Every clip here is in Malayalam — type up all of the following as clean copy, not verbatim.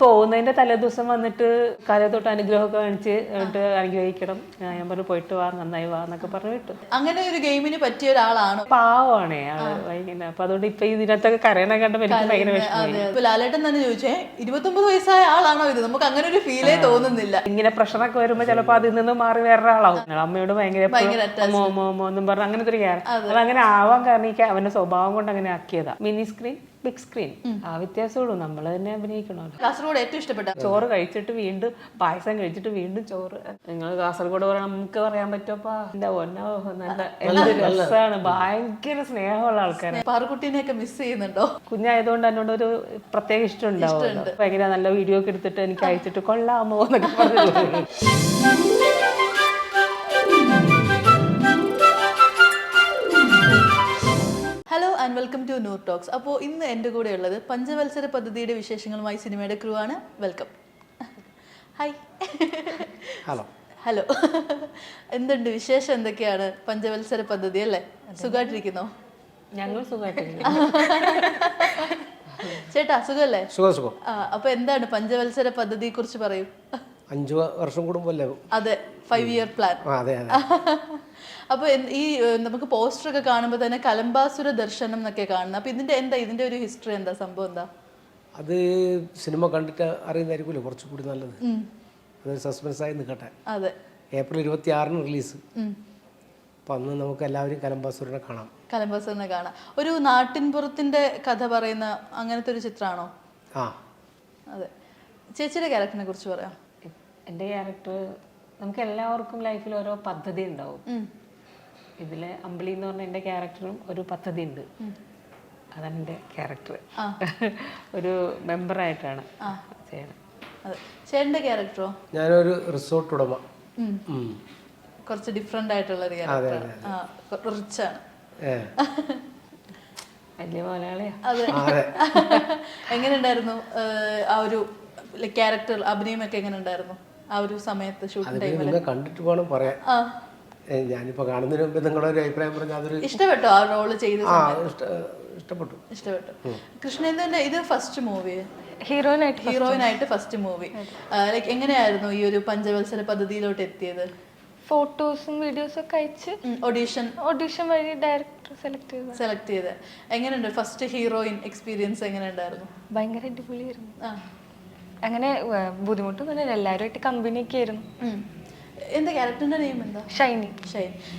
പോകുന്നതിന്റെ തലേദിവസം വന്നിട്ട് കാലേ തൊട്ട് അനുഗ്രഹമൊക്കെ കാണിച്ച് അനുഗ്രഹിക്കണം. ഞാൻ പറഞ്ഞു പോയിട്ട് വാ, നന്നായി വാ എന്നൊക്കെ പറഞ്ഞു വിട്ടു. അങ്ങനെ ഒരു ഗെയിമിന് പറ്റിയ ഒരാളാണ്. പാവമാണേ ആള് ഭയങ്കര. അപ്പൊ അതുകൊണ്ട് ഇപ്പൊ ഇതിനകത്തൊക്കെ കരയണ കണ്ടപ്പോ എനിക്ക് ഭയങ്കര വിഷമം. ലാലേട്ടൻ തന്നെ ചോദിച്ചേ 29 വയസ്സായ ആളാണോ ഇത്? നമുക്ക് അങ്ങനെ ഒരു ഫീലേ തോന്നുന്നില്ല. ഇങ്ങനെ പ്രഷറൊക്കെ വരുമ്പോ ചിലപ്പോ അതിൽ നിന്ന് മാറി വേറൊരാളാവും. അമ്മയോട് ഭയങ്കര എന്നും പറഞ്ഞു അങ്ങനത്തെ ഒരു ക്യാരക്ടർ. അതങ്ങനെ ആവാൻ കാരണം ഈ അവന്റെ സ്വഭാവം കൊണ്ട് അങ്ങനെ ആക്കിയതാ. മിനി സ്ക്രീൻ ബിഗ് സ്ക്രീൻ ആ വ്യത്യാസമുള്ളൂ. നമ്മൾ തന്നെ അഭിനയിക്കണമല്ലോ. കാസർഗോഡ് ഏറ്റവും ഇഷ്ടപ്പെട്ട ചോറ് കഴിച്ചിട്ട് വീണ്ടും പായസം കഴിച്ചിട്ട് വീണ്ടും ചോറ്. നിങ്ങൾ കാസർഗോഡ് പറയാൻ നമുക്ക് പറയാൻ പറ്റുമപ്പാ. എന്റെ ഒന്നോ നല്ല എന്ത് രസമാണ്. ഭയങ്കര സ്നേഹമുള്ള ആൾക്കാരെ. പാറുക്കുട്ടീനെയൊക്കെ മിസ് ചെയ്യുന്നുണ്ടോ? കുഞ്ഞായതുകൊണ്ട് എന്നോട് ഒരു പ്രത്യേക ഇഷ്ടം ഉണ്ടാവും. ഭയങ്കര നല്ല വീഡിയോ ഒക്കെ എടുത്തിട്ട് എനിക്ക് അയച്ചിട്ട് കൊള്ളാമോ എന്നൊക്കെ പറഞ്ഞു. Hello and welcome to Noor talks. അപ്പോൾ ഇന്ന് എൻ്റെ കൂടെ ഉള്ളത് പഞ്ചവത്സര പദ്ധതിയുടെ വിശേഷങ്ങളുമായി സിനിമയുടെ ക്രൂ ആണ്. വെൽക്കം. ഹായ്. ഹലോ. എന്തുണ്ട് വിശേഷം? എന്തൊക്കെയാണ്? പഞ്ചവത്സര പദ്ധതി അല്ലേ? സുഖമായിട്ടിരിക്കുന്നോ? ഞങ്ങൾ സുഖമായിട്ടിരിക്കുന്നു. ചേട്ടാ സുഖമല്ലേ? സുഖം. അപ്പൊ എന്താണ് പഞ്ചവത്സര പദ്ധതിയെ കുറിച്ച് പറയൂ. 5 വർഷം കൂടുമ്പല്ലേ? അതെ, 5 ഇയർ പ്ലാൻ. അതെ. അപ്പൊ ഈ നമുക്ക് പോസ്റ്റർ ഒക്കെ കാണുമ്പോൾ തന്നെ കലംബാസുര ദർശനം എന്നൊക്കെ കാണുന്നത്. അപ്പൊ ഇതിന്റെ ഒരു ഹിസ്റ്ററി എന്താ, സംഭവം എന്താ? അത് സിനിമ കണ്ടിട്ട് അറിയുന്നതായിരിക്കുമല്ലോ കുറച്ചുകൂടി നല്ലത്. അതൊരു സസ്പെൻസ് ആയി നിൽക്കട്ടെ. അതെ. April 26 release. അപ്പൊ അന്ന് നമുക്ക് എല്ലാവരും കലംബാസുരനെ കാണാം. കലംബാസുരനെ കാണാം. ഒരു നാട്ടിൻപുറത്തിന്റെ കഥ പറയുന്ന അങ്ങനത്തെ ഒരു ചിത്രമാണോ? അതെ. ചേച്ചിയുടെ ക്യാരക്ടറിനെ കുറിച്ച് പറയാം. എൻ്റെ ക്യാരക്ടർ, നമുക്ക് എല്ലാവർക്കും ലൈഫിൽ ഓരോ പദ്ധതി ഉണ്ടാവും. ഇതിലെ അമ്പിളി എന്ന് പറഞ്ഞ എൻ്റെ ക്യാരക്ടറും ഒരു പദ്ധതി ഉണ്ട്. അതാണ് എൻ്റെ ക്യാരക്ടർ. ഒരു മെമ്പറായിട്ടാണ് ചെയ്യണം. അതെ. ചേട്ടൻ്റെ ക്യാരക്ടറോ? ഞാനൊരു റിസോർട്ട് ഉടമ. കുറച്ച് ഡിഫറെന്റ് ആയിട്ടുള്ള ഒരു ക്യാരക്ടറാണ്. റിച്ചാണ്. വലിയ മലയാളിയാ. അതെ. എങ്ങനെയുണ്ടായിരുന്നു ആ ഒരു ക്യാരക്ടർ അഭിനയമൊക്കെ? എങ്ങനെ ഉണ്ടായിരുന്നു ആ ഒരു സമയത്ത് ഷൂട്ടിംഗ് ടൈമിൽ? കണ്ടിട്ട് വേണം പറയാൻ. ഞാനിപ്പോ കാണുന്നതിന് മുമ്പ് നിങ്ങളുടെ ഒരു അഭിപ്രായം പറഞ്ഞാൽ അതൊരു ഇഷ്ടപ്പെട്ടോ ആ റോള് ചെയ്ത? ഇഷ്ടപ്പെട്ടു. കൃഷ്ണേന്ദ്രന്റെ ഇത് ഫസ്റ്റ് മൂവി, ഹീറോയിനായിട്ട് ഫസ്റ്റ് മൂവി. ലൈക്ക് എങ്ങനെയായിരുന്നു ഈ ഒരു പഞ്ചവത്സര പദ്ധതിയിലോട്ട് എത്തിയത്? ഫോട്ടോസും വീഡിയോസും ഒക്കെ അയച്ച് ഓഡിഷൻ വഴി ഡയറക്ടർ സെലക്ട് ചെയ്ത്. എങ്ങനെയുണ്ട് ഫസ്റ്റ് ഹീറോയിൻ എക്സ്പീരിയൻസ്? എങ്ങനെ ഉണ്ടായിരുന്നു? ഭയങ്കര അടിപൊളിയായിരുന്നു. അങ്ങനെ ബുദ്ധിമുട്ടൊന്നുമില്ല, എല്ലാവരുമായിട്ട് കമ്പനിയൊക്കെ ആയിരുന്നു. എന്താ ക്യാരക്ടറിന്റെ നെയിം എന്താ? ഷൈനി.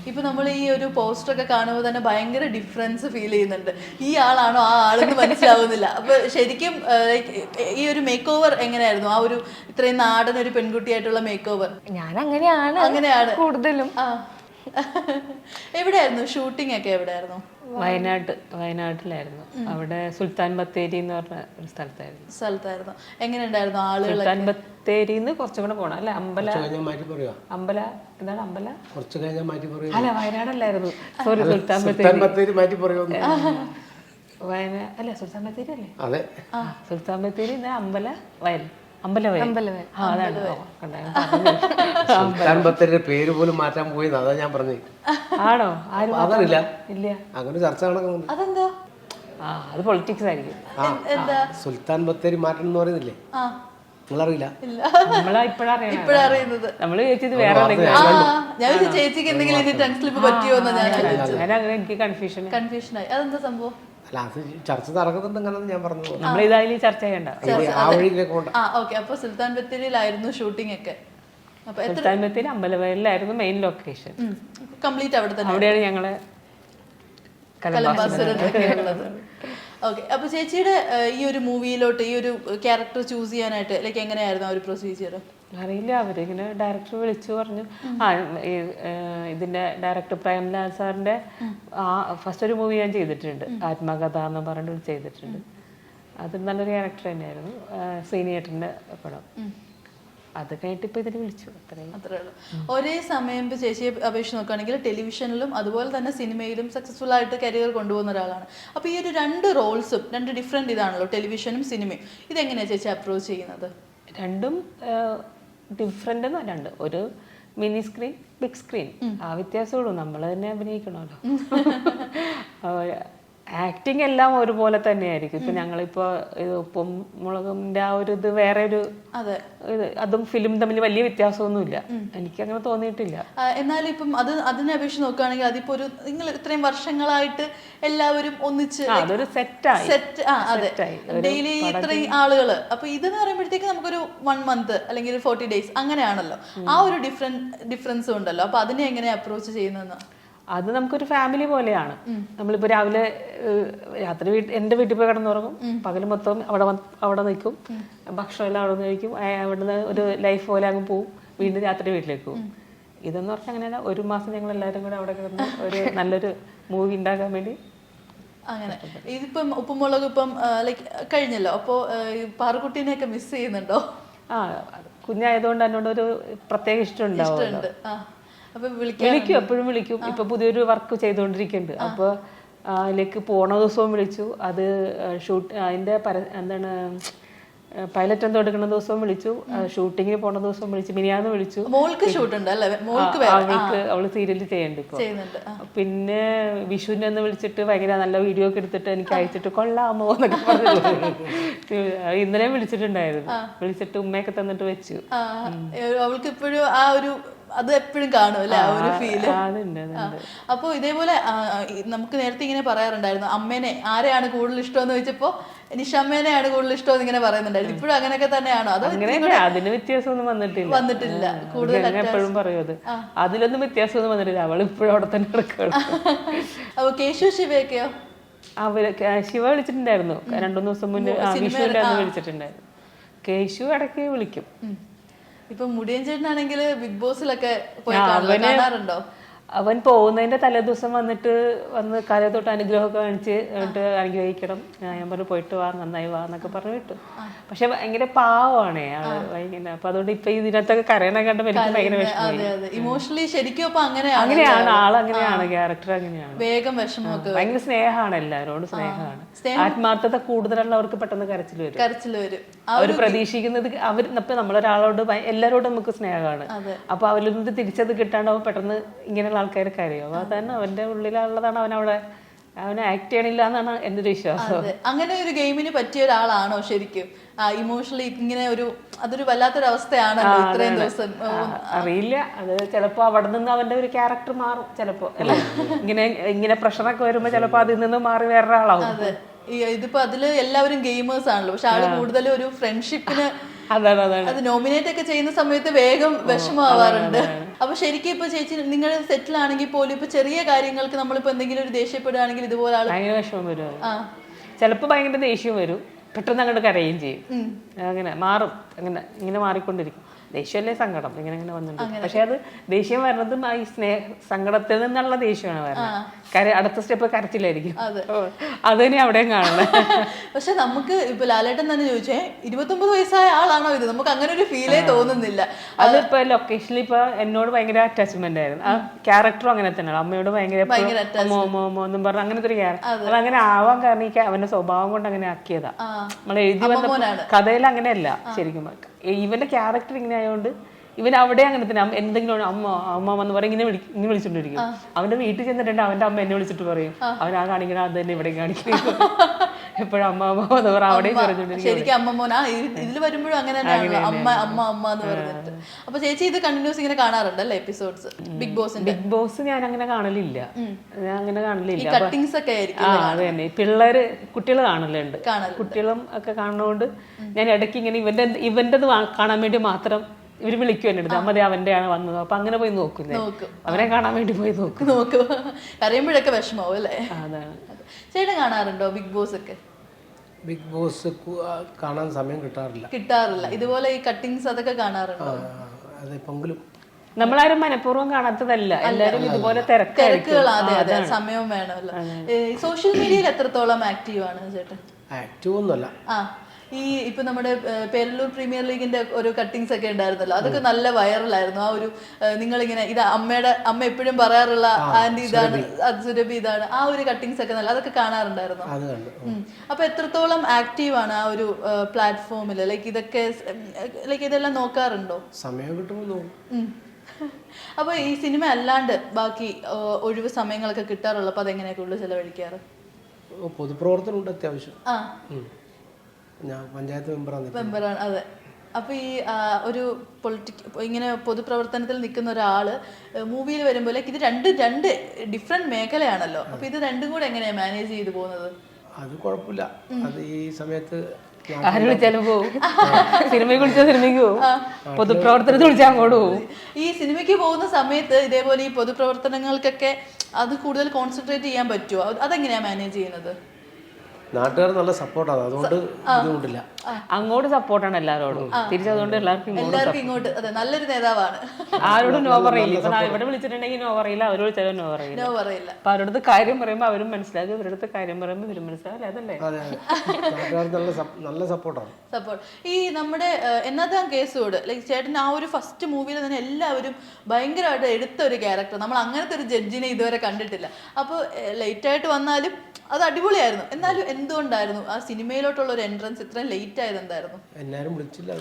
ഇപ്പൊ നമ്മൾ ഈ ഒരു പോസ്റ്റർ ഒക്കെ കാണുമ്പോൾ തന്നെ ഭയങ്കര ഡിഫറൻസ് ഫീൽ ചെയ്യുന്നുണ്ട്. ഈ ആളാണോ ആ ആളെന്ന് മനസ്സിലാവുന്നില്ല. അപ്പൊ ശരിക്കും ഈ ഒരു മേക്ക് ഓവർ എങ്ങനെയായിരുന്നു? ആ ഒരു ഇത്രയും നാടൻ ഒരു പെൺകുട്ടിയായിട്ടുള്ള മേക്ക് ഓവർ? ഞാൻ അങ്ങനെയാണ് കൂടുതലും. എവിടെയായിരുന്നു ഷൂട്ടിംഗ് ഒക്കെ? എവിടെയായിരുന്നു? വയനാട്ടിലായിരുന്നു. അവിടെ സുൽത്താൻ ബത്തേരി എന്ന് പറഞ്ഞ ഒരു സ്ഥലത്തായിരുന്നു. എങ്ങനെയുണ്ടായിരുന്നു ആളുകൾ? സുൽത്താൻ ബത്തേരിന്ന് കുറച്ചും കൂടെ പോണം അല്ലെ? അമ്പല എന്താണ് അമ്പല? അല്ല, വയനാടല്ലായിരുന്നു. സോറി, സുൽത്താൻ ബത്തേരി മാറ്റി പറയോ? അല്ല, സുൽത്താൻ ബത്തേരി അല്ലേ? സുൽത്താൻ ബത്തേരി അമ്പലവയൽ. സുൽത്താൻ ബത്തേരിയുടെ പേര് പോലും മാറ്റാൻ പോയി. അതാ ഞാൻ പറഞ്ഞത്. ആണോ? അതറിയില്ല. ഇല്ല, അങ്ങനെ ചർച്ച നടക്കുന്നുണ്ട്. അതെന്താ? അത് പൊളിറ്റിക്സ് ആയിരിക്കും. സുൽത്താൻ ബത്തേരി മാറ്റം എന്ന് പറയുന്നില്ലേ? നിങ്ങളറിയില്ല? ഇപ്പോഴറിയുന്നത്. നമ്മള് ചോദിച്ചത് വേറെ ചേച്ചിക്ക് എന്തെങ്കിലും സ്ലിപ്പ് പറ്റിയോന്ന് എനിക്ക് കൺഫ്യൂഷൻ ആയി. അതെന്താ സംഭവം? അല്ല, അത് ചർച്ച നടക്കുന്നുണ്ടെങ്കിൽ ഞാൻ പറഞ്ഞു. നമ്മളിതായാലും ചർച്ച ചെയ്യണ്ട. അപ്പൊ സുൽത്താൻ ബത്തേരിയിലായിരുന്നു ഷൂട്ടിംഗ് ഒക്കെ. Sultan Bathery അമ്പലവയലിലായിരുന്നു main location. Complete അവിടെ തന്നെ. അവിടെയാണ് ഞങ്ങള് ഉള്ളത്. ഓക്കെ. അപ്പൊ ചേച്ചിയുടെ ഈ ഒരു മൂവിയിലോട്ട് ഈ ഒരു ക്യാരക്ടർ ചൂസ് ചെയ്യാനായിട്ട് ലൈക്ക് എങ്ങനെയായിരുന്നു ആ ഒരു പ്രൊസീജിയർ? അറിയില്ല, അവരിങ്ങനെ ഡയറക്ടർ വിളിച്ചു പറഞ്ഞു. ഇതിന്റെ ഡയറക്ടർ പ്രേംലാൽ സാറിന്റെ ഫസ്റ്റ് ഒരു മൂവി ഞാൻ ചെയ്തിട്ടുണ്ട്, ആത്മകഥ എന്ന് പറഞ്ഞിട്ട് ചെയ്തിട്ടുണ്ട്. അത് നല്ലൊരു ക്യാരക്ടർ തന്നെയായിരുന്നു, ശ്രീനിയേട്ടന്റെ പടം. അത് കഴിഞ്ഞിട്ട് ഇപ്പൊ ഇതിന് വിളിച്ചു. അത്രേ ഉള്ളൂ. ഒരേ സമയം ഇപ്പൊ ചേച്ചിയെ അപേക്ഷിച്ച് നോക്കുകയാണെങ്കിൽ ടെലിവിഷനിലും അതുപോലെ തന്നെ സിനിമയിലും സക്സസ്ഫുൾ ആയിട്ട് കരിയർ കൊണ്ടുപോകുന്ന ഒരാളാണ്. അപ്പൊ ഈ ഒരു 2 റോൾസും 2 ഡിഫറെന്റ് ഇതാണല്ലോ, ടെലിവിഷനും സിനിമയും. ഇതെങ്ങനെയാ ചേച്ചി അപ്രോച്ച് ചെയ്യുന്നത്? രണ്ടും ഡിഫറെന്റ് എന്നല്ല, ഒരു മിനി സ്ക്രീൻ ബിഗ് സ്ക്രീൻ ആ വ്യത്യാസമുള്ളൂ. നമ്മൾ തന്നെ അഭിനയിക്കണമല്ലോ. ആക്ടിങ് എല്ലാം ഒരുപോലെ തന്നെയായിരിക്കും. ഇപ്പൊ ഞങ്ങളിപ്പോ ഉപ്പും മുളകിന്റെ ആ ഒരു ഇത് വേറെ ഒരു അതും ഫിലിം തമ്മിൽ വലിയ വ്യത്യാസമൊന്നുമില്ല. എനിക്ക് അങ്ങനെ തോന്നിയിട്ടില്ല. എന്നാലും ഇപ്പം അതിനെ അപേക്ഷിച്ച് നോക്കുകയാണെങ്കിൽ അതിപ്പോ ഒരു നിങ്ങൾ ഇത്രയും വർഷങ്ങളായിട്ട് എല്ലാവരും ഒന്നിച്ച് അതൊരു സെറ്റായി ഡെയിലി ഇത്രയും ആളുകള്. അപ്പൊ ഇതെന്ന് പറയുമ്പോഴത്തേക്ക് നമുക്കൊരു 1 month അല്ലെങ്കിൽ 40 days അങ്ങനെയാണല്ലോ. ആ ഒരു ഡിഫറൻസും ഉണ്ടല്ലോ. അപ്പൊ അതിനെ എങ്ങനെ അപ്രോച്ച് ചെയ്യുന്നതെന്ന്? അത് നമുക്കൊരു ഫാമിലി പോലെയാണ്. നമ്മളിപ്പോൾ രാവിലെ രാത്രി എൻ്റെ വീട്ടിൽ പോയി കിടന്നുറങ്ങും, പകൽ മൊത്തം അവിടെ നിൽക്കും, ഭക്ഷണമെല്ലാം അവിടെ നിന്ന് കഴിക്കും, അവിടുന്ന് ഒരു ലൈഫ് പോലെ അങ്ങ് പോവും, വീണ്ടും രാത്രി വീട്ടിലേക്ക് പോകും. ഇതെന്ന് പറഞ്ഞാൽ അങ്ങനെയല്ല, 1 മാസം ഞങ്ങൾ എല്ലാവരും കൂടെ അവിടെ കിടന്ന് ഒരു നല്ലൊരു മൂവി ഉണ്ടാക്കാൻ വേണ്ടി. അങ്ങനെ ഇതിപ്പം ഉപ്പുമുളക് ഇപ്പം ലൈക്ക് കഴിഞ്ഞല്ലോ, അപ്പോൾ പാറുക്കുട്ടീനെയൊക്കെ മിസ് ചെയ്യുന്നുണ്ടോ? കുഞ്ഞായതുകൊണ്ട് എന്നോട് ഒരു പ്രത്യേക ഇഷ്ടം ഉണ്ടാവും. വിളിക്കും, എപ്പോഴും വിളിക്കും. ഇപ്പൊ പുതിയൊരു വർക്ക് ചെയ്തുകൊണ്ടിരിക്കുന്നുണ്ട്. അപ്പോൾ അതിലേക്ക് പോണ ദിവസവും വിളിച്ചു. അത് ഷൂട്ട് അതിന്റെ എന്താണ് പൈലറ്റ് എന്തോ എടുക്കുന്ന ദിവസവും വിളിച്ചു, ഷൂട്ടിങ്ങിന് പോണ ദിവസവും വിളിച്ചു, മിനിയാന്ന് വിളിച്ചു. അവള് സീരിയല് ചെയ്യണ്ട് ഇപ്പൊ. പിന്നെ വിഷുവിന്റെ ഒന്ന് വിളിച്ചിട്ട് ഭയങ്കര നല്ല വീഡിയോ ഒക്കെ എടുത്തിട്ട് എനിക്ക് അയച്ചിട്ട് കൊള്ളാമോ എന്നൊക്കെ പറഞ്ഞു. ഇന്നലെയും വിളിച്ചിട്ടുണ്ടായിരുന്നു. വിളിച്ചിട്ട് ഉമ്മയൊക്കെ തന്നിട്ട് വെച്ചു. അവൾക്ക് ഇപ്പോഴും ആ ഒരു അത് എപ്പോഴും കാണും അല്ലെ, ആ ഒരു ഫീല്. അപ്പൊ ഇതേപോലെ നമുക്ക് നേരത്തെ ഇങ്ങനെ പറയാറുണ്ടായിരുന്നു, അമ്മേനെ ആരെയാണ് കൂടുതൽ ഇഷ്ടമെന്ന് ചോദിച്ചപ്പോ നിഷമ്മേനെയാണ് കൂടുതൽ ഇഷ്ടം ഇങ്ങനെ പറയുന്നുണ്ടായിരുന്നു. ഇപ്പോഴും അങ്ങനെയൊക്കെ തന്നെയാണോ? അതോ അതിന് വ്യത്യാസമൊന്നും വന്നിട്ടില്ല. കൂടുതൽ എപ്പോഴും പറയും അത്, അതിലൊന്നും വ്യത്യാസമൊന്നും വന്നിട്ടില്ല. അവൾ ഇപ്പോഴും അവിടെ തന്നെ കിടക്കുകയാണ്. അപ്പൊ കേശു ശിവയൊക്കെയോ? അവര് ശിവ വിളിച്ചിട്ടുണ്ടായിരുന്നു 2-3 ദിവസം മുന്നേ, വിഷുവിന്റെ അന്ന് വിളിച്ചിട്ടുണ്ടായിരുന്നു. കേശു ഇടയ്ക്ക് വിളിക്കും. ഇപ്പൊ മുടിയൻ ചേട്ടനാണെങ്കിൽ ബിഗ് ബോസിലൊക്കെ പോയി കാണാറുണ്ടോ? അവൻ പോകുന്നതിന്റെ തലേദിവസം വന്ന് കാലേ തൊട്ട് അനുഗ്രഹമൊക്കെ കാണിച്ച് അനുഗ്രഹിക്കണം. ഞാൻ പറഞ്ഞു പോയിട്ട് വാ, നന്നായി വാ എന്നൊക്കെ പറഞ്ഞു വിട്ടു. പക്ഷെ ഭയങ്കര പാവമാണ് ആള് ഭയങ്കര. അപ്പൊ അതുകൊണ്ട് ഇപ്പൊ ഇതിനകത്തൊക്കെ കരയണ കണ്ടപ്പോ എനിക്ക് ഭയങ്കര വിഷമമായി. ഇമോഷണലി ശരിക്കും അങ്ങനെയാണ് ആള്, അങ്ങനെയാണ് ക്യാരക്ടർ, അങ്ങനെയാണ്. വേഗം വിഷമമൊക്കെ, ഭയങ്കര സ്നേഹമാണ്, എല്ലാവരോടും സ്നേഹമാണ്. ആത്മാർത്ഥത കൂടുതലുള്ളവർക്ക് പെട്ടെന്ന് കരച്ചിൽ വരും. അവർ പ്രതീക്ഷിക്കുന്നത് ഇപ്പൊ നമ്മളൊരാളോട് എല്ലാവരോടും നമുക്ക് സ്നേഹമാണ്. അപ്പൊ അവരിൽ നിന്ന് തിരിച്ചത് കിട്ടാണ്ടാവും പെട്ടെന്ന് ഇങ്ങനെയുള്ള ആൾക്കാർക്ക് അറിയാം. അപ്പൊ അതന്നെ അവന്റെ ഉള്ളിലുള്ളതാണ്. അവനെ ആക്ട് ചെയ്യണില്ല എന്നാണ് എന്റെ ഒരു വിശ്വാസം. അങ്ങനെ ഒരു ഗെയിമിന് പറ്റിയ ഒരാളാണോ ശരിക്കും? ഇമോഷണലി ഇങ്ങനെ അതൊരു വല്ലാത്തൊരു അവസ്ഥയാണല്ലോ ഇത്രയും ദിവസം. അറിയില്ല, അത് ചിലപ്പോ അവിടെ നിന്ന് അവന്റെ ഒരു ക്യാരക്ടർ മാറും ചിലപ്പോ, അല്ലെ? ഇങ്ങനെ പ്രഷറൊക്കെ വരുമ്പോ ചിലപ്പോ അതിൽ നിന്ന് മാറി വേറൊരാളാവും. ഇതിപ്പോ അതില് എല്ലാവരും ഗെയിമേഴ്സ് ആണല്ലോ, പക്ഷെ ആള് കൂടുതലും ഒരു ഫ്രണ്ട്ഷിപ്പിന് അത് നോമിനേറ്റ് ഒക്കെ ചെയ്യുന്ന സമയത്ത് വേഗം വിഷമമാവാറുണ്ട്. അപ്പൊ ശരിക്കും ഇപ്പൊ ചേച്ചി നിങ്ങൾ സെറ്റിൽ ആണെങ്കിൽ പോലും ഇപ്പൊ ചെറിയ കാര്യങ്ങൾക്ക് നമ്മളിപ്പോ എന്തെങ്കിലും ഒരു ദേഷ്യപ്പെടുകയാണെങ്കിൽ ഇതുപോലെ ഭയങ്കര വിഷമം വരും. ചിലപ്പോ ഭയങ്കര ദേഷ്യം വരും, പെട്ടെന്ന് അങ്ങോട്ട് കരയുകയും ചെയ്യും. അങ്ങനെ മാറും, ഇങ്ങനെ മാറിക്കൊണ്ടിരിക്കും. ദേഷ്യമല്ലേ സങ്കടം, ഇങ്ങനെ വന്നിട്ടുണ്ട്. പക്ഷെ അത് ദേഷ്യം വരുന്നതും ഈ സങ്കടത്തിൽ നിന്നുള്ള ദേഷ്യമാണ് വരുന്നത്. അടുത്ത സ്റ്റെപ്പ് കരച്ചിലായിരിക്കും. അത് തന്നെ അവിടെയും കാണുന്നത്. പക്ഷെ നമുക്ക് ഇപ്പൊ ലാലേട്ടൻ തന്നെ ചോദിച്ചേ 29 വയസ്സായ ആളാണോ ഇത്? നമുക്ക് അങ്ങനെ ഒരു ഫീലേ തോന്നുന്നില്ല. അതിപ്പോ ലൊക്കേഷനിൽ ഇപ്പൊ എന്നോട് ഭയങ്കര അറ്റാച്ച്മെന്റ് ആയിരുന്നു. ആ ക്യാരക്ടറും അങ്ങനെ തന്നെയാണ്. അമ്മയോട് ഭയങ്കര എന്നും പറഞ്ഞ അങ്ങനത്തെ ഒരു ക്യാരക്ടർ. അത് അങ്ങനെ ആവാൻ കാരണം അവന്റെ സ്വഭാവം കൊണ്ട് അങ്ങനെ ആക്കിയതാ. നമ്മൾ എഴുതി വന്ന കഥയിൽ അങ്ങനെയല്ല. ശരിക്കും ഇവന്റെ ക്യാരക്ടർ ഇങ്ങനെ ആയതുകൊണ്ട് ഇവൻ അവിടെ അങ്ങനെ തന്നെ. എന്തെങ്കിലും അമ്മ എന്ന് പറയും, ഇങ്ങനെ വിളിച്ചോണ്ടിരിക്കും. അവന്റെ വീട്ടിൽ ചെന്നിട്ടുണ്ട് അവന്റെ അമ്മ എന്നെ വിളിച്ചിട്ട് പറയും, അവൻ ആ കാണിക്കണം അത് തന്നെ ഇവിടെ കാണിക്കണം. എപ്പോഴും അമ്മ എന്ന് പറ അവിടെയും ശരിക്കും അമ്മ ഇതിൽ വരുമ്പോഴും അങ്ങനെ അമ്മ എന്ന് പറഞ്ഞിട്ട്. അപ്പൊ ചേച്ചി ഇത് കണ്ടിന്യൂസ് ഇങ്ങനെ കാണാറുണ്ടല്ലേ എപ്പിസോഡ്സ് ബിഗ് ബോസ്? ഞാൻ അങ്ങനെ കാണലില്ല, കട്ടിങ്സ് ഒക്കെ അത് തന്നെ. കുട്ടികൾ കാണലുണ്ട്. കുട്ടികളും ഒക്കെ കാണുന്നതുകൊണ്ട് ഞാൻ ഇടയ്ക്ക് ഇങ്ങനെ ഇവന്റെ കാണാൻ വേണ്ടി മാത്രം ഇവര് വിളിക്കും എന്നെ അടുത്ത്, അമ്മ അവന്റെയാണ് വന്നത്. അപ്പൊ അങ്ങനെ പോയി നോക്കും, അവനെ കാണാൻ വേണ്ടി പോയി നോക്കും. കരയുമ്പോഴൊക്കെ വിഷമാവും അല്ലേ? അതാണ്. ചേട്ടൻ കാണാറുണ്ടോ ബിഗ് ബോസ് ഒക്കെ? ബിഗ് ബോസ് കാണാൻ സമയം കിട്ടാറില്ല. ഇതുപോലെ ഈ കട്ടിങ്സ് അതൊക്കെ കാണാറുണ്ടോ? നമ്മളാരും മനഃപൂർവ്വം കാണാത്തതല്ല, എല്ലാരും ഇതുപോലെ തിരക്കുകൾ. അതെ, സമയവും വേണമല്ലോ. സോഷ്യൽ മീഡിയയിൽ എത്രത്തോളം ആക്റ്റീവ് ആണ് ചേട്ടൻ? ആക്റ്റീവ് ഒന്നുമല്ല. ഇപ്പൊ നമ്മുടെ പേരല്ലൂർ പ്രീമിയർ ലീഗിന്റെ ഒരു കട്ടിങ്സ് ഒക്കെ ഉണ്ടായിരുന്നല്ലോ, അതൊക്കെ നല്ല വൈറലായിരുന്നു. ആ ഒരു നിങ്ങളിങ്ങനെ അമ്മ എപ്പോഴും പറയാറുള്ള ആന്റി ഇതാണ്, സുരഭി ഇതാണ്, ആ ഒരു കട്ടിങ്സ് ഒക്കെ നല്ല, അതൊക്കെ കാണാറുണ്ടായിരുന്നു. അപ്പൊ എത്രത്തോളം ആക്റ്റീവ് ആണ് ആ ഒരു പ്ലാറ്റ്ഫോമിൽ? ഇതെല്ലാം നോക്കാറുണ്ടോ? സമയം കിട്ടുമ്പോൾ. അപ്പൊ ഈ സിനിമ അല്ലാണ്ട് ബാക്കി ഒഴിവ് സമയങ്ങളൊക്കെ കിട്ടാറുള്ളപ്പോ അതെങ്ങനെയാ കൂടുതൽ ചെലവഴിക്കാറ്? പൊതുപ്രവർത്തനമുണ്ട് അത്യാവശ്യം. ആ ഞാൻ പഞ്ചായത്ത് മെമ്പറാണ്. മെമ്പറാണ്. അതെ. അപ്പോൾ ഈ ഒരു ഇങ്ങനെ പൊതുപ്രവർത്തനത്തിൽ നിൽക്കുന്ന ഒരാൾ മൂവിയിൽ വരുമ്പോൾ ഇത് രണ്ട് ഡിഫറെൻറ്റ് മേഖലയാണല്ലോ. അപ്പോൾ ഇത് രണ്ടും കൂടെ എങ്ങനെയാണ് മാനേജ് ചെയ്തു പോകുന്നത്? അത് കുഴപ്പമില്ല. അത് ഈ സമയത്ത് ആര് വിളിച്ചാലും പോവും. സിനിമയ്ക്ക് വിളിച്ചാൽ സിനിമയ്ക്ക് പോവും, പൊതുപ്രവർത്തനത്തിൽ വിളിച്ചാൽ അങ്ങോട്ട് പോവും. ഈ സിനിമയ്ക്ക് പോകുന്ന സമയത്ത് ഇതേപോലെ ഈ പൊതുപ്രവർത്തനങ്ങൾക്കൊക്കെ അത് കൂടുതൽ കോൺസെൻട്രേറ്റ് ചെയ്യാൻ പറ്റുമോ? അതെങ്ങനെയാണ് മാനേജ് ചെയ്യുന്നത്? നാട്ടുകാർ നല്ല സപ്പോർട്ടാണ്, അതുകൊണ്ട് ബുദ്ധിമുട്ടില്ല. അങ്ങോട്ട് സപ്പോർട്ടാണ് എല്ലാവരോടും, തിരിച്ചതുകൊണ്ട് എല്ലാവർക്കും ഇങ്ങോട്ട്. അതെ, നല്ലൊരു നേതാവാണ്. ആരോടും നോ പറയില്ല. ഇപ്പൊ ഇവിടെ വിളിച്ചിട്ടുണ്ടെങ്കിൽ നോ പറയില്ല, അവരോട് വിളിച്ചാലും നോ പറയില്ല. അപ്പൊ അവരുടെ കാര്യം പറയുമ്പോൾ അവരും മനസ്സിലാക്കും, ഇവരുടെ കാര്യം പറയുമ്പോൾ ഇവരും മനസ്സിലാവില്ല. അതല്ലേ നാട്ടുകാർ നല്ല സപ്പോർട്ടാണ്. സപ്പോർട്ട്. ഈ നമ്മുടെ എന്നതാം കേസോട് ലൈക്ക് ചേട്ടൻ ആ ഒരു ഫസ്റ്റ് മൂവിയിൽ തന്നെ എല്ലാവരും ഭയങ്കരമായിട്ട് എടുത്ത ഒരു ക്യാരക്ടർ. നമ്മൾ അങ്ങനത്തെ ഒരു ജഡ്ജിനെ ഇതുവരെ കണ്ടിട്ടില്ല. അപ്പോൾ ലേറ്റായിട്ട് വന്നാലും അത് അടിപൊളിയായിരുന്നു. എന്നാലും എന്തുകൊണ്ടായിരുന്നു ആ സിനിമയിലോട്ടുള്ള ഒരു എൻട്രൻസ് ഇത്രയും ലേറ്റ് ആയത്? എന്തായിരുന്നു? എല്ലാരും വിളിച്ചില്ല.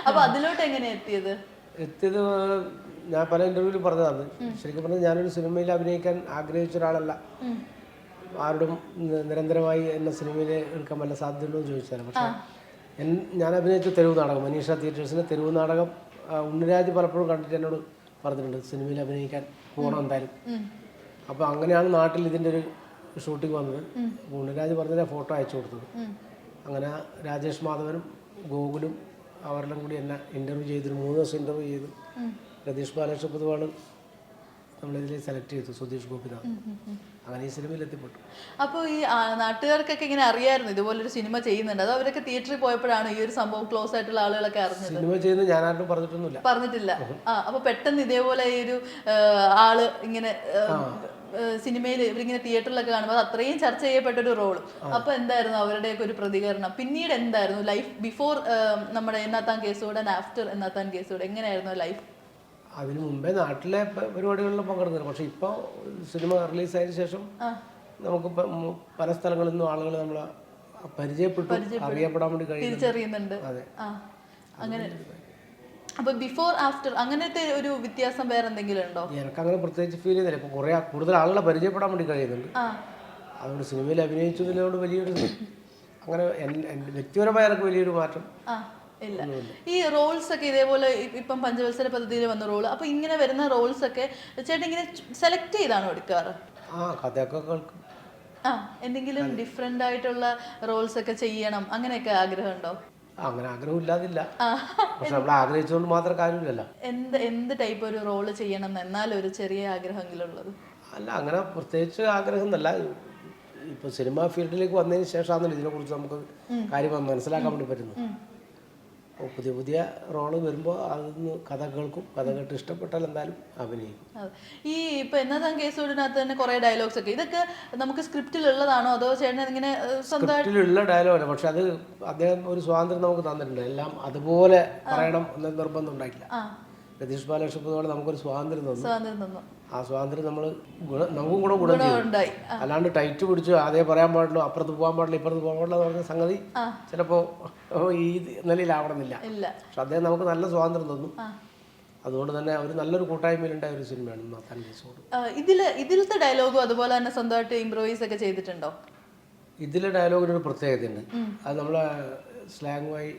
അപ്പൊ അതിലോട്ട് എങ്ങനെ എത്തിയത്? ഞാൻ പല ഇന്റർവ്യൂവിലും പറഞ്ഞതാണ്. ശരിക്കും പറഞ്ഞാൽ ഞാനൊരു സിനിമയിൽ അഭിനയിക്കാൻ ആഗ്രഹിച്ച ഒരാളല്ല. ആരോടും നിരന്തരമായി എന്നെ സിനിമയിൽ എടുക്കാൻ വല്ല സാധ്യതയുണ്ടോ എന്ന് ചോദിച്ചാൽ, പക്ഷെ ഞാൻ അഭിനയിച്ച തെരുവ് നാടകം, മനീഷ തിയേറ്റേഴ്സിലെ തെരുവ് നാടകം ഉണ്ണിരാജ് പലപ്പോഴും കണ്ടിട്ട് എന്നോട് പറഞ്ഞിട്ടുണ്ട് സിനിമയിൽ അഭിനയിക്കാൻ പോകണം എന്തായാലും. അപ്പോൾ അങ്ങനെയാണ് നാട്ടിൽ ഇതിൻ്റെ ഒരു ഷൂട്ടിംഗ് വന്നത്. ഉണ്ണിരാജ് പറഞ്ഞ ഫോട്ടോ അയച്ചു കൊടുത്തത്. അങ്ങനെ രാജേഷ് മാധവനും ഗോകുലും അവരെല്ലാം കൂടി എന്നെ ഇൻ്റർവ്യൂ ചെയ്തിട്ട് 3 ദിവസം ഇൻ്റർവ്യൂ ചെയ്തു. രതീഷ് ബാലകൃഷ്ണ പൊതുവാണ് നമ്മളിതിൽ സെലക്ട് ചെയ്തു, സുധീഷ് ഗോപിനാഥ്. അങ്ങനെ ഈ സിനിമയിൽ എത്തിപ്പെട്ടു. അപ്പോൾ ഈ നാട്ടുകാർക്കൊക്കെ ഇങ്ങനെ അറിയായിരുന്നു ഇതുപോലൊരു സിനിമ ചെയ്യുന്നുണ്ട്? അത് അവരൊക്കെ തിയേറ്ററിൽ പോയപ്പോഴാണ് ഈ ഒരു സംഭവം ക്ലോസ് ആയിട്ടുള്ള ആളുകളൊക്കെ അറിഞ്ഞത്? സിനിമ ചെയ്യുന്നത് ഞാനായിട്ടും പറഞ്ഞിട്ടില്ല. അപ്പൊ പെട്ടെന്ന് ഇതേപോലെ ഈ ഒരു ആള് ഇങ്ങനെ സിനിമയിൽ ഇവരിങ്ങനെ തിയേറ്ററിലൊക്കെ കാണുമ്പോൾ അത്രയും ചർച്ച ചെയ്യപ്പെട്ട ഒരു റോള്. അപ്പൊ എന്തായിരുന്നു അവരുടെയൊക്കെ ഒരു പ്രതികരണം? പിന്നീട് എന്തായിരുന്നു ലൈഫ് ബിഫോർ നമ്മുടെ എന്നാത്താൻ കേസോട് ആൻഡ് ആഫ്റ്റർ എന്നാത്താൻ കേസോട് എങ്ങനെയായിരുന്നു ലൈഫ്? അതിനു മുമ്പേ നാട്ടിലെ പരിപാടികളിൽ പങ്കെടുത്തിരുന്നു. പക്ഷെ ഇപ്പോൾ സിനിമ റിലീസായതിനു ശേഷം നമുക്ക് പല സ്ഥലങ്ങളിൽ നിന്നും ആളുകൾ നമ്മളെ പരിചയപ്പെട്ടു, അറിയപ്പെടാൻ വേണ്ടി തിരിച്ചറിയുന്നുണ്ട്. അങ്ങനെ അപ്പൊ ബിഫോർ ആഫ്റ്റർ അങ്ങനത്തെ ഒരു വ്യത്യാസം വേറെ എന്തെങ്കിലും ഉണ്ടോ? എനിക്ക് അങ്ങനെ പ്രത്യേകിച്ച് ഫീൽ ചെയ്യുന്നില്ല. ഇപ്പൊ കുറെ കൂടുതൽ ആളുകളെ പരിചയപ്പെടാൻ വേണ്ടി കഴിയുന്നുണ്ട്. അതുകൊണ്ട് സിനിമയിൽ അഭിനയിച്ചതിനോട് വലിയൊരു അങ്ങനെ വ്യക്തിപരമായ എനിക്ക് വലിയൊരു മാറ്റം ഇല്ല. ഈ റോൾസ് ഒക്കെ ഇതേപോലെ ഇപ്പം പഞ്ചവത്സര പദ്ധതിയിൽ വന്ന റോള്, അപ്പൊ ഇങ്ങനെ വരുന്ന റോൾസ് ഒക്കെ ചേട്ടൻ ഇങ്ങനെ സെലക്ട് ചെയ്താണോ എടുക്കാറ്? കഥയൊക്കെ കേൾക്കും. എന്തെങ്കിലും ഡിഫറെന്റ് ആയിട്ടുള്ള റോൾസ് ഒക്കെ ചെയ്യണം അങ്ങനെയൊക്കെ ആഗ്രഹമുണ്ടോ? അങ്ങനെ ആഗ്രഹം ഇല്ലാതില്ല, പക്ഷെ നമ്മൾ ആഗ്രഹിച്ചുകൊണ്ട് മാത്രം കാര്യമില്ലല്ലോ. എന്ത് ടൈപ്പ് ഒരു റോള് ചെയ്യണം എന്നാലും ഒരു ചെറിയ ആഗ്രഹമെങ്കിലും ഉള്ളത്? അല്ല, അങ്ങനെ പ്രത്യേകിച്ച് ആഗ്രഹം എന്നല്ല. ഇപ്പൊ സിനിമാ ഫീൽഡിലേക്ക് വന്നതിന് ശേഷമാണല്ലോ ഇതിനെക്കുറിച്ച് നമുക്ക് കാര്യം മനസ്സിലാക്കാൻ വേണ്ടി പറ്റുന്നത്. പുതിയ പുതിയ റോള് വരുമ്പോൾ അതൊന്ന് കഥ കേൾക്കും, കഥ കേട്ട് ഇഷ്ടപ്പെട്ടാൽ എന്തായാലും അഭിനയിക്കും. ഈ ഇപ്പൊ എന്നതാൻ കേസോടിനകത്ത് തന്നെ കുറെ ഡയലോഗ്സ് ഒക്കെ ഇതൊക്കെ നമുക്ക് സ്ക്രിപ്റ്റിൽ ഉള്ളതാണോ അതോ ചേട്ടൻ ഇങ്ങനെ സ്ക്രിപ്റ്റിലുള്ള ഡയലോഗാണ്? പക്ഷെ അത് അദ്ദേഹം ഒരു സ്വാതന്ത്ര്യം നമുക്ക് തന്നിട്ടുണ്ട്. എല്ലാം അതുപോലെ പറയണം എന്ന നിർബന്ധം ഉണ്ടായിട്ടില്ല. രതീഷ് ബാലകൃഷ്ണ പൊതുവാണ് നമുക്കൊരു സ്വാതന്ത്ര്യം തന്നു. ആ സ്വാതന്ത്ര്യം നമുക്കും കൂടെ ഗുണം ചെയ്തു. അല്ലാണ്ട് ടൈറ്റ് പിടിച്ച് അതേ പറയാൻ പാടുള്ളൂ, അപ്പുറത്ത് പോകാൻ പാടില്ല, ഇപ്പുറത്ത് പോകാൻ പാടില്ല എന്ന് പറഞ്ഞ സംഗതി ചിലപ്പോ ഈ നിലയിലാവണമെന്നില്ല. പക്ഷെ അദ്ദേഹം നമുക്ക് നല്ല സ്വാതന്ത്ര്യം തന്നു. അതുകൊണ്ട് തന്നെ ഒരു നല്ലൊരു കൂട്ടായ്മയിലുണ്ടായ ഒരു സിനിമയാണ് എന്നാത്താൻ കേസോട്. ഇതിലത്തെ ഡയലോഗും അതുപോലെ തന്നെ സ്വന്തമായിട്ട് ഇംപ്രൂവൈസ് ഒക്കെ ചെയ്തിട്ടുണ്ടോ? ഇതിലെ ഡയലോഗിനൊരു പ്രത്യേകതയുണ്ട്. അത് നമ്മളെ സ്ലാങ്ങുമായി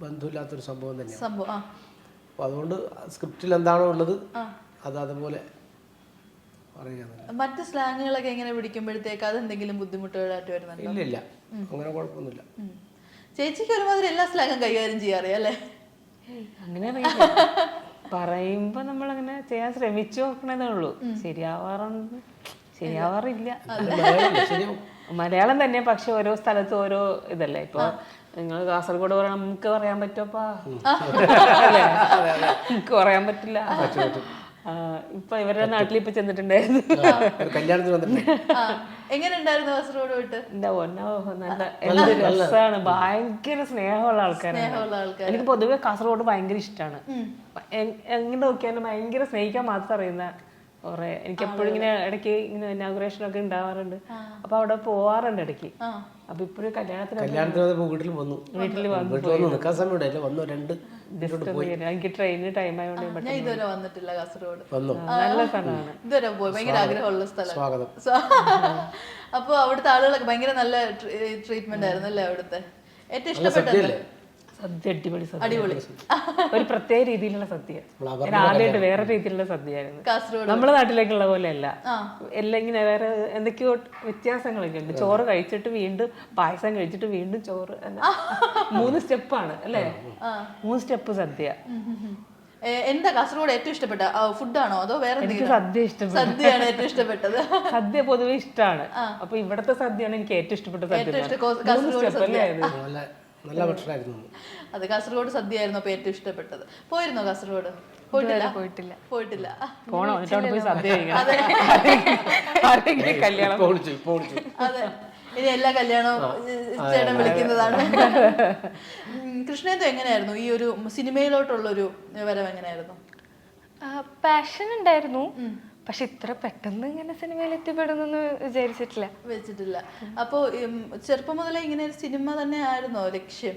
ബന്ധമില്ലാത്തൊരു സംഭവം തന്നെയാണ്. അപ്പോൾ അതുകൊണ്ട് സ്ക്രിപ്റ്റിൽ എന്താണോ ഉള്ളത് അത് അതുപോലെ പറയുക. മറ്റ് സ്ലാങ്ങുകളൊക്കെ എങ്ങനെ പിടിക്കുമ്പോഴത്തേക്ക് അതെന്തെങ്കിലും ബുദ്ധിമുട്ടുകളായിട്ട് വരുന്നുണ്ടോ? ഇല്ല, അങ്ങനെ കുഴപ്പമൊന്നുമില്ല. ചേച്ചിക്ക് ഒരുമാതിരി എല്ലാ സ്ലാങ്ങും കൈകാര്യം ചെയ്യാറിയാം അല്ലേ? അങ്ങനെ പറയുമ്പോ നമ്മളങ്ങനെ ചെയ്യാൻ ശ്രമിച്ചു നോക്കണതേ ഉള്ളൂ. ശരിയാവാറില്ല. മലയാളം തന്നെ, പക്ഷെ ഓരോ സ്ഥലത്തും ഓരോ ഇതല്ലേ. ഇപ്പൊ നിങ്ങൾ കാസർഗോഡ് പറയാൻ നമുക്ക് പറയാൻ പറ്റുമപ്പാ, നമുക്ക് പറയാൻ പറ്റില്ല. ഇപ്പൊ ഇവരുടെ നാട്ടിൽ ഇപ്പൊ ചെന്നിട്ടുണ്ടായിരുന്നു, എങ്ങനെ ഉണ്ടായിരുന്നു കാസർഗോഡ് പോയിട്ട്? നല്ല രസമാണ്, ഭയങ്കര സ്നേഹമുള്ള ആൾക്കാരാണ്. എനിക്ക് പൊതുവെ കാസർഗോഡ് ഭയങ്കര ഇഷ്ടമാണ്. എങ്ങനെ നോക്കിയാലും ഭയങ്കര സ്നേഹിക്കാൻ മാത്രം അറിയുന്ന കുറെ, എനിക്ക് എപ്പോഴും ഇങ്ങനെ ഇടയ്ക്ക് ഇങ്ങനെ ഇനാഗുറേഷൻ ഒക്കെ ഉണ്ടാവാറുണ്ട്. അപ്പൊ അവിടെ പോവാറുണ്ട് ഇടയ്ക്ക്. അപ്പൊ ഇപ്പോഴും കല്യാണത്തിന് കല്യാണത്തിന് വന്നപ്പോൾ വീട്ടിൽ വന്നു, വീട്ടിൽ വന്ന് നിൽക്കാൻ സമയം ഉണ്ടായില്ല, വന്നു 2 എനിക്ക് ട്രെയിനിന് ടൈം ആയതുകൊണ്ട് ഞാൻ ഇതുവരെ വന്നിട്ടില്ല കാസർഗോഡ്. വന്നു. നല്ല സ്ഥലമാണ്. ഇതുവരെ പോയി, ഭയങ്കര ആഗ്രഹമുള്ള സ്ഥലം. സ്വാഗതം. അപ്പൊ അവിടുത്തെ ആളുകളൊക്കെ ഭയങ്കര നല്ല ട്രീറ്റ്മെന്റ് ആയിരുന്നു അല്ലേ അവിടുത്തെ? ഏറ്റവും ഇഷ്ടപ്പെട്ടത് സദ്യ അടിപൊളി സദ്യ, അടിപൊളി ഒരു പ്രത്യേക രീതിയിലുള്ള സദ്യ. ഞാൻ ആദ്യമായിട്ട് വേറെ രീതിയിലുള്ള സദ്യയായിരുന്നു. കാസർഗോഡ് നമ്മുടെ നാട്ടിലേക്കുള്ള പോലെയല്ല, എല്ലാം ഇങ്ങനെ വേറെ എന്തൊക്കെയോ വ്യത്യാസങ്ങളൊക്കെ ഉണ്ട്. ചോറ് കഴിച്ചിട്ട് വീണ്ടും പായസം കഴിച്ചിട്ട് വീണ്ടും ചോറ്, 3 സ്റ്റെപ്പാണ് അല്ലേ, 3 സ്റ്റെപ്പ് സദ്യ. എന്താ കാസർഗോഡ് ഏറ്റവും ഇഷ്ടപ്പെട്ട ഫുഡാണോ അതോ വേറെ എന്തെങ്കിലും? സദ്യ ഇഷ്ടപ്പെട്ടു. സദ്യയാണ് ഏറ്റവും ഇഷ്ടപ്പെട്ടത്. സദ്യ പൊതുവെ ഇഷ്ടമാണ്. അപ്പൊ ഇവിടത്തെ സദ്യയാണ് എനിക്ക് ഏറ്റവും ഇഷ്ടപ്പെട്ട സദ്യ. നല്ല ഭക്ഷണമായിരുന്നു. അത് കാസർഗോഡ് സദ്യ ആയിരുന്നു അപ്പൊ ഏറ്റവും ഇഷ്ടപ്പെട്ടത്. പോയിരുന്നോ കാസർഗോഡ്? പോയിട്ടില്ല. പോണോ, എന്നിട്ട് പോയി സദ്യ കല്യാണം. അതെ, ഇനി എല്ലാ കല്യാണവും ചേട്ടൻ വിളിക്കുന്നതാണ്. കൃഷ്ണേന്ദു എങ്ങനെയായിരുന്നു ഈ ഒരു സിനിമയിലോട്ടുള്ളൊരു വരവ് എങ്ങനെയായിരുന്നു? പാഷൻ ഉണ്ടായിരുന്നു, പക്ഷെ ഇത്ര പെട്ടെന്ന് ഇങ്ങനെ സിനിമയിൽ എത്തിപ്പെടുന്നു വെച്ചിട്ടില്ല. അപ്പോ ചെറുപ്പം മുതലേ ഇങ്ങനെ ഒരു സിനിമ തന്നെ ആയിരുന്നോ ലക്ഷ്യം?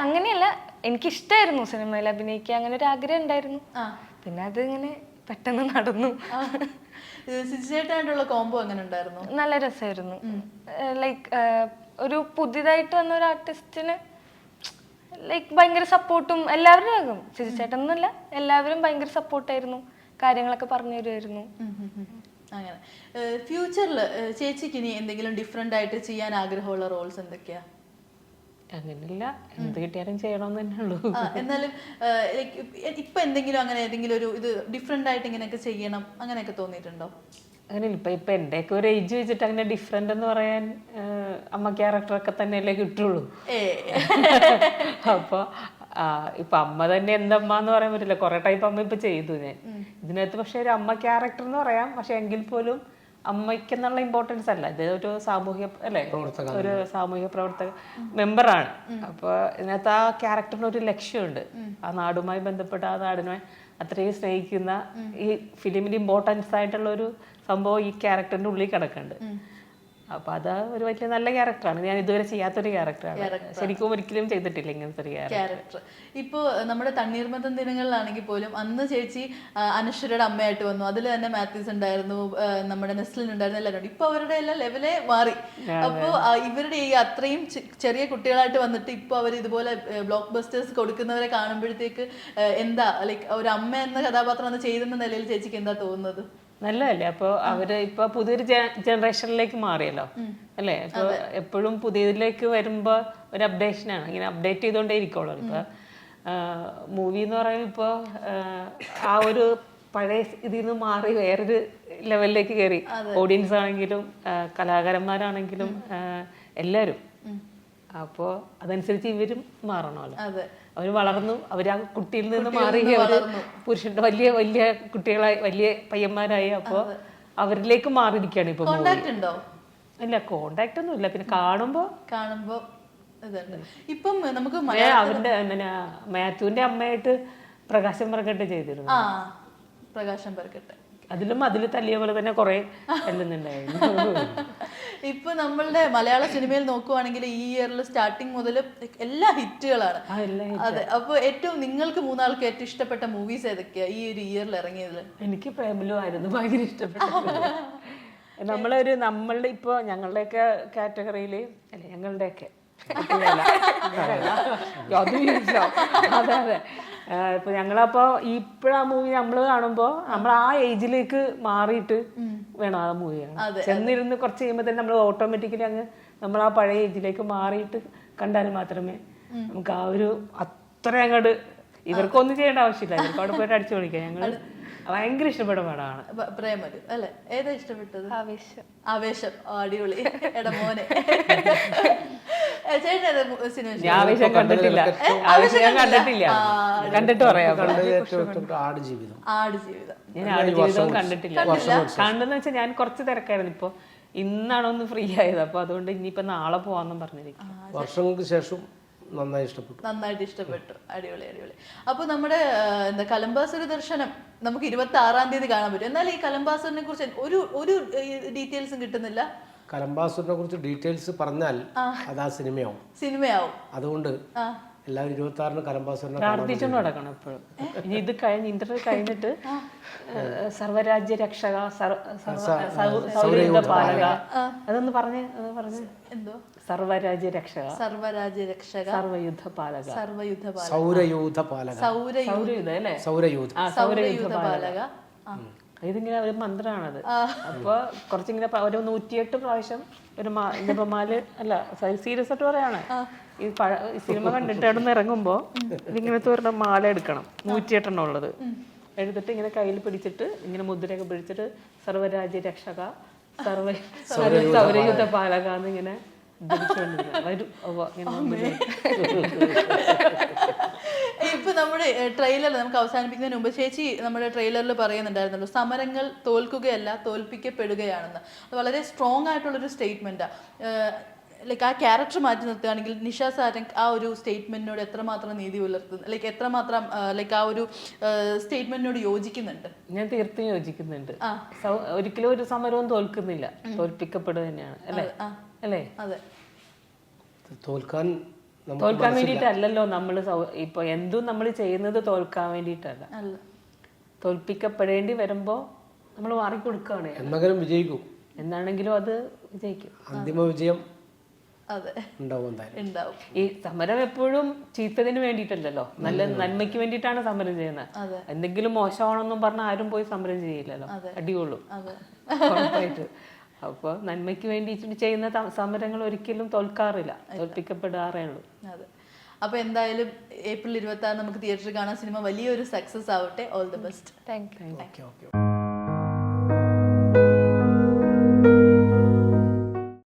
അങ്ങനെയല്ല, എനിക്കിഷ്ടായിരുന്നു സിനിമയിൽ അഭിനയിക്കാൻ, അങ്ങനെ ഒരു ആഗ്രഹം ഉണ്ടായിരുന്നു. പിന്നെ അത് ഇങ്ങനെ പെട്ടെന്ന് നടന്നു. സിജുചേട്ടനായിട്ടുള്ള കോംബോ എങ്ങനെ ഉണ്ടായിരുന്നു? നല്ല രസമായിരുന്നു. ലൈക്ക് ഒരു പുതിയതായിട്ട് വന്ന ഒരു ആർട്ടിസ്റ്റിന് ലൈക്ക് ഭയങ്കര സപ്പോർട്ടും എല്ലാവരും ആകും. സിജുചേട്ടൻ എന്നല്ല, എല്ലാവരും ഭയങ്കര സപ്പോർട്ടായിരുന്നു, കാര്യങ്ങളൊക്കെ പറഞ്ഞു തരുമായിരുന്നു. അങ്ങനെ ഫ്യൂച്ചറിൽ ചേച്ചിക്ക് ഇനി എന്തെങ്കിലും ഡിഫറെന്റ് ആയിട്ട് ചെയ്യാൻ ആഗ്രഹമുള്ള റോൾസ് എന്തൊക്കെയാ? അങ്ങനെയില്ല, എന്ത് കിട്ടിയാലും ചെയ്യണമെന്ന് തന്നെ ഉള്ളൂ. എന്നാലും ഇപ്പൊ എന്തെങ്കിലും അങ്ങനെ ഏതെങ്കിലും ഒരു ഇത് ഡിഫറെന്റ് ആയിട്ട് ഇങ്ങനെയൊക്കെ ചെയ്യണം അങ്ങനെയൊക്കെ തോന്നിയിട്ടുണ്ടോ? അങ്ങനെ ഇപ്പൊ എന്റെയൊക്കെ ഒരു ഏജ് വെച്ചിട്ട് അങ്ങനെ ഡിഫറെന്റ് എന്ന് പറയാൻ അമ്മ ക്യാരക്ടറൊക്കെ തന്നെയല്ലേ കിട്ടുള്ളൂ. അപ്പൊ ഇപ്പൊ അമ്മ തന്നെ എന്തമ്മ എന്ന് പറയാൻ പറ്റില്ല, കുറെ ടൈപ്പ് അമ്മ ഇപ്പൊ ചെയ്തു ഞാൻ ഇതിനകത്ത്. പക്ഷെ ഒരു അമ്മ ക്യാരക്ടർ എന്ന് പറയാം, പക്ഷെ എങ്കിൽ പോലും അമ്മയ്ക്ക് എന്നുള്ള ഇമ്പോർട്ടൻസ് അല്ല, ഇത് ഒരു സാമൂഹ്യ അല്ലെ, ഒരു സാമൂഹ്യ പ്രവർത്തക മെമ്പറാണ്. അപ്പൊ ഇതിനകത്ത് ആ ക്യാരക്ടറിന് ഒരു ലക്ഷ്യമുണ്ട്, ആ നാടുമായി ബന്ധപ്പെട്ട ആ നാടിനെ അത്രയും സ്നേഹിക്കുന്ന ഈ ഫിലിമിന്റെ ഇമ്പോർട്ടൻസ് ആയിട്ടുള്ള ഒരു സംഭവം ഈ ക്യാരക്ടറിന്റെ ഉള്ളിൽ കിടക്കുന്നുണ്ട്. അപ്പൊ അത് ഒരു വലിയ നല്ല ക്യാരക്ടറാണ്, ഞാൻ ഇതുവരെ ചെയ്യാത്തൊരു ക്യാരക്ടറാണ്, ശരിക്കും ഒരിക്കലും ചെയ്തിട്ടില്ല ഇങ്ങനത്തെ ഒരു ക്യാരക്ടർ. ഇപ്പോ നമ്മുടെ തണ്ണീർമത്തൻ ദിനങ്ങളിലാണെങ്കിൽ പോലും അന്ന് ചേച്ചി അനശ്വരയുടെ അമ്മയായിട്ട് വന്നു, അതിൽ തന്നെ മാത്യൂസ് ഉണ്ടായിരുന്നു, നമ്മുടെ നെസ്ലിൻ ഉണ്ടായിരുന്നു, എല്ലാവരും. ഇപ്പൊ അവരുടെ എല്ലാം ലെവലേ മാറി. അപ്പോ ഇവരുടെ ഈ അത്രയും ചെറിയ കുട്ടികളായിട്ട് വന്നിട്ട് ഇപ്പൊ അവർ ഇതുപോലെ ബ്ലോക്ക് ബസ്റ്റേഴ്സ് കൊടുക്കുന്നവരെ കാണുമ്പോഴത്തേക്ക് എന്താ ലൈക്ക് ഒരു അമ്മ എന്ന കഥാപാത്രം അന്ന് ചെയ്തെന്ന നിലയിൽ ചേച്ചിക്ക് എന്താ തോന്നുന്നത്? നല്ലതല്ലേ? അപ്പൊ അവര് ഇപ്പൊ പുതിയൊരു ജനറേഷനിലേക്ക് മാറിയല്ലോ അല്ലേ? ഇപ്പൊ എപ്പോഴും പുതിയതിലേക്ക് വരുമ്പോ ഒരു അപ്ഡേഷനാണ്, ഇങ്ങനെ അപ്ഡേറ്റ് ചെയ്തോണ്ടേ ഇരിക്കുള്ളൂ. ഇപ്പൊ മൂവി എന്ന് പറയുമ്പോൾ ഇപ്പൊ ആ ഒരു പഴയ ഇതിൽ നിന്ന് മാറി വേറൊരു ലെവലിലേക്ക് കയറി. ഓഡിയൻസ് ആണെങ്കിലും കലാകാരന്മാരാണെങ്കിലും എല്ലാവരും. അപ്പോൾ അതനുസരിച്ച് ഇവരും മാറണമല്ലോ. അവർ വളർന്നു, അവർ ആ കുട്ടിയിൽ നിന്ന് മാറി അവര് പുരുഷന്റെ വലിയ വലിയ കുട്ടികളായി വലിയ പയ്യന്മാരായി. അപ്പോൾ അവരിലേക്ക് മാറിയിരിക്കുകയാണ് ഇപ്പൊ. ഇല്ല, കോണ്ടാക്ട് ഒന്നും ഇല്ല, പിന്നെ കാണുമ്പോ ഇപ്പം നമുക്ക് അവരുടെ മാത്യുവിന്റെ അമ്മയായിട്ട് പ്രകാശം പറക്കട്ടെ ചെയ്തിരുന്നു. പ്രകാശം പറക്കട്ടെ അതിലും അതിൽ തല്ലിയ പോലെ തന്നെ കുറെ തല്ലുന്നുണ്ടായിരുന്നു. ഇപ്പൊ നമ്മളുടെ മലയാള സിനിമയിൽ നോക്കുവാണെങ്കിൽ ഈ ഇയറിൽ സ്റ്റാർട്ടിങ് മുതൽ എല്ലാ ഹിറ്റുകളാണ്. അതെ, അപ്പൊ ഏറ്റവും നിങ്ങൾക്ക് മൂന്നാൾക്ക് ഏറ്റവും ഇഷ്ടപ്പെട്ട മൂവീസ് ഏതൊക്കെയാ ഈ ഒരു ഇയറിൽ ഇറങ്ങിയത്? എനിക്ക് പ്രേമലു ആയിരുന്നു ഭയങ്കര ഇഷ്ടപ്പെട്ടത്. നമ്മളുടെ ഇപ്പൊ ഞങ്ങളുടെയൊക്കെ കാറ്റഗറിയില് അല്ലെ, ഞങ്ങളുടെയൊക്കെ അതെ അതെ, ഇപ്പൊ ഞങ്ങളപ്പോ ഇപ്പഴാ മൂവി നമ്മൾ കാണുമ്പോ നമ്മൾ ആ ഏജിലേക്ക് മാറിയിട്ട് വേണം ആ മൂവി കാണാൻ. ചെന്നിരുന്ന് കുറച്ച് കഴിയുമ്പോ തന്നെ നമ്മൾ ഓട്ടോമാറ്റിക്കലി അങ്ങ് നമ്മൾ ആ പഴയ ഏജിലേക്ക് മാറിയിട്ട് കണ്ടാൽ മാത്രമേ നമുക്ക് ആ ഒരു അത്ര അങ്ങോട്ട് ഇവർക്കൊന്നും ചെയ്യേണ്ട ആവശ്യമില്ല, ഇവർക്ക് അവിടെ പോയിട്ട് അടിച്ചു പൊളിക്കാം. ഞങ്ങൾ ഭയങ്കര ഇഷ്ടപ്പെട്ട പടമാണ് പ്രേമലു അല്ലെ? ഏതാ ഇഷ്ടപ്പെട്ടത്? ആവേശം. ആവേശം അടിപൊളി. എടാ മോനെ, ആവേശം കണ്ടിട്ടില്ല, ആവേശം ഞാൻ കണ്ടിട്ടില്ല, കണ്ടിട്ട് പറയാം. ആടുജീവിതം. ഞാൻ ആടുജീവിതവും കണ്ടിട്ടില്ല. കണ്ടെന്ന് വെച്ചാൽ ഞാൻ കുറച്ച് തിരക്കായിരുന്നു. ഇപ്പൊ ഇന്നാണ് ഒന്ന് ഫ്രീ ആയത്, അപ്പൊ അതുകൊണ്ട് ഇനിയിപ്പോ നാളെ പോവാന്നും പറഞ്ഞിരിക്കും. വർഷങ്ങൾക്ക് ശേഷം നന്നായിട്ട് ഇഷ്ടപ്പെട്ടു. അടിപൊളി അടിപൊളി. അപ്പൊ നമ്മുടെ എന്താ കലംബാസുര ദർശനം നമുക്ക് 26-ാം തീയതി കാണാൻ പറ്റും. എന്നാൽ ഈ കലംബാസുരനെ കുറിച്ച് ഒരു ഡീറ്റെയിൽസും കിട്ടുന്നില്ല. കലംബാസുരനെ കുറിച്ച് ഡീറ്റെയിൽസ് പറഞ്ഞാൽ അത് ആ സിനിമയാവും. സിനിമയാവും. അതുകൊണ്ട് എല്ലാവരും 26-ന് കലംബാസുരനെ പ്രാർത്ഥിച്ചുകൊണ്ട് നടക്കണം എപ്പോഴും. ഇനി ഇത് കഴിഞ്ഞ് ഇന്റർവ്യൂ കഴിഞ്ഞിട്ട് സർവരാജ്യ രക്ഷക, സൗരയുധ പാലക, അതൊന്ന് പറഞ്ഞ് എന്തോ സർവരാജ്യ രക്ഷക, സർവരാജ്യ രക്ഷക, സർവയുദ്ധ പാലക, സർവയുദ്ധ പാലക, സൗരയൂഥ പാലക, സൗരയുധ അല്ലേ, സൗരയൂഥ, സൗരയുധ പാലക. ഇതിങ്ങനെ ഒരു മന്ത്രമാണത്. അപ്പൊ കുറച്ചിങ്ങനെ ഒരു 108 പ്രാവശ്യം ഒരു ജപമാല അല്ല, സീരിയസ് ആയിട്ട് പറയാണ്. ഈ സിനിമ കണ്ടിട്ട് അവിടെ നിന്ന് ഇറങ്ങുമ്പോ ഇതിങ്ങനത്തെ ഒരു മാല എടുക്കണം, 108 ഉള്ളത് എടുത്തിട്ട് ഇങ്ങനെ കയ്യിൽ പിടിച്ചിട്ട് ഇങ്ങനെ മുദ്രയൊക്കെ പിടിച്ചിട്ട് സർവരാജ്യ രക്ഷക, സൗരയുദ്ധ പാലക എന്നിങ്ങനെ ഇപ്പൊ നമ്മുടെ ട്രെയിലറിൽ നമുക്ക് അവസാനിപ്പിക്കുന്നതിന് മുമ്പ് ചേച്ചി നമ്മുടെ ട്രെയിലറിൽ പറയുന്നുണ്ടായിരുന്നല്ലോ, സമരങ്ങൾ തോൽക്കുകയല്ല തോൽപ്പിക്കപ്പെടുകയാണെന്ന്. അത് വളരെ സ്ട്രോങ് ആയിട്ടുള്ളൊരു സ്റ്റേറ്റ്മെന്റാ. ലൈക്ക് ആ ക്യാരക്ടർ മാറ്റി നിർത്തുകയാണെങ്കിൽ നിഷ സാരൻ ആ ഒരു സ്റ്റേറ്റ്മെന്റിനോട് എത്രമാത്രം നീതി പുലർത്തുന്നു, ലൈക്ക് എത്രമാത്രം ലൈക്ക് ആ ഒരു സ്റ്റേറ്റ്മെന്റിനോട് യോജിക്കുന്നുണ്ട്? ഞാൻ തീർത്തും യോജിക്കുന്നുണ്ട്. ഒരിക്കലും ഒരു സമരവും തോൽക്കുന്നില്ല, തോൽപ്പിക്കപ്പെടുക തന്നെയാണ് അല്ലേ? അതെ. തോൽക്കാൻ വേണ്ടിയിട്ടല്ലല്ലോ നമ്മൾ ഇപ്പൊ എന്തും നമ്മൾ ചെയ്യുന്നത് തോൽക്കാൻ വേണ്ടിയിട്ടല്ല. തോൽപ്പിക്കപ്പെടേണ്ടി വരുമ്പോ നമ്മൾ മാറിക്കൊടുക്കുകയാണ്. എന്തെങ്കിലും വിജയിക്കും, എന്താണെങ്കിലും അത് വിജയിക്കും. അന്തിമ വിജയം അതെ ഉണ്ടാവും. ഈ സമരം എപ്പോഴും ചീത്തതിന് വേണ്ടിയിട്ടല്ലല്ലോ, നല്ല നന്മയ്ക്ക് വേണ്ടിയിട്ടാണ് സമരം ചെയ്യുന്നത്. എന്തെങ്കിലും മോശമാണെന്നും പറഞ്ഞാൽ ആരും പോയി സമരം ചെയ്യില്ലല്ലോ, അടിയുള്ളൂ ഉറപ്പായിട്ട്. അപ്പോൾ നന്മയ്ക്ക് വേണ്ടി ചെയ്യുന്ന സമരങ്ങൾ ഒരിക്കലും തോൽക്കാറില്ല, തോൽപ്പിക്കപ്പെടാറേ ഉള്ളൂ. അതെ. അപ്പോൾ എന്തായാലും ഏപ്രിൽ 26 നമുക്ക് തിയേറ്ററിൽ കാണാൻ സിനിമ വലിയൊരു സക്സസ് ആവട്ടെ. All the best. Thank you. Okay.